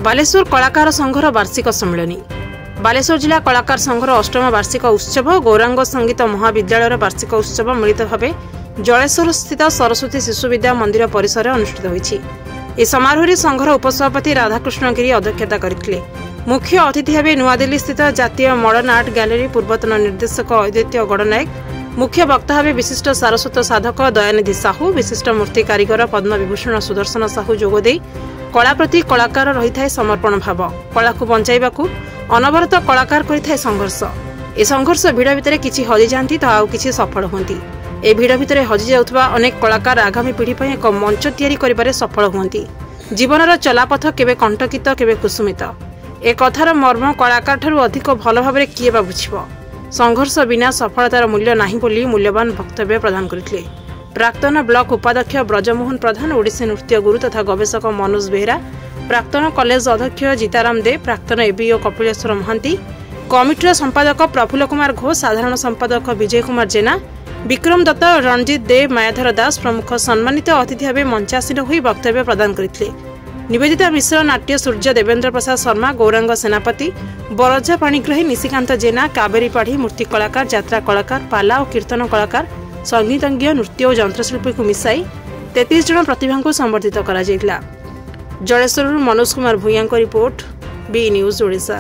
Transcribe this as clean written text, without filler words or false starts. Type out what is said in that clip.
बालेश्वर कलाकार संघर वार्षिक सम्मेलन। बालेश्वर जिला कलाकार संघर 8म वार्षिक उत्सव गौरांग संगीत महाविद्यालय वार्षिक उत्सव मिलित भाव जलेश्वर स्थित सरस्वती शिशु विद्या मंदिर परिसर अनुष्ठित होईछि। ए समारोह संघर उपसभापति राधाकृष्ण गिरी अध्यक्षता करथिले। मुख्य अतिथि भाव नुआदिल्ली स्थित जातीय मॉडर्न आर्ट गैलरी पूर्वतन निर्देशक अद्वितीय गणनायक, मुख्य वक्ता भाव विशिष्ट सारस्वत साधक दयानिधि साहू, विशिष्ट मूर्ति कारीगर पद्म विभूषण सुदर्शन साहू जोगदे कला प्रति कलाकार रही थाए समर्पण भाव। कला को बंचाइबाकू अनवरत कलाकार करिथाए संघर्ष। ए संघर्ष भिड़ भितर किछि हजि जांती तो आउ किछि सफल होंती। ए भिड़ भितर हजि जाउथबा अनेक कलाकार आगामी पीढ़ी पई एक मंच तैयारी करिबारे सफल होंती। जीवनर चलापथ केबे कंटकित केबे कुसुमित। ए कथार मर्म कलाकार ठारू अधिक भल भाबरे किए बा बुझिबो। संघर्ष बिना सफलतार मूल्य नाही बोली मूल्यवान वक्तव्य प्रदान करथिले। प्राक्तन ब्लॉक उपाध्यक्ष ब्रजमोहन प्रधान, ओडिसी नृत्य गुरु तथा गवेषक मनोज बेहरा, प्राक्तन कॉलेज अध्यक्ष जीताराम दे, प्राक्तन एबीओ कपिलेश्वर महांती, कमिटीर संपादक प्रफुल्ल कुमार घोष, साधारण संपादक विजय कुमार जेना, विक्रम दत्त, रणजित दे, मायाधर दास प्रमुख सम्मानित अतिथि भाव मंचासीन होई वक्तव्य प्रदान करथिले। निवेदिता मिश्र, नाट्य सूर्य देवेंद्र प्रसाद शर्मा, गौरांग सेनापति, बरजा पाणिग्राही, निशिकांत जेना, कावेरी पाढ़ी, मूर्ति कलाकार, यात्रा कलाकार, पाला और कीर्तन कलाकार, संगीतज्ञ, नृत्य और यंत्रशिल्पी को मिसाई 33 जन प्रतिभा को संबर्धित करा जायतिला। जलेश्वर मनोज कुमार भूया रिपोर्ट, बी न्यूज ओडिशा।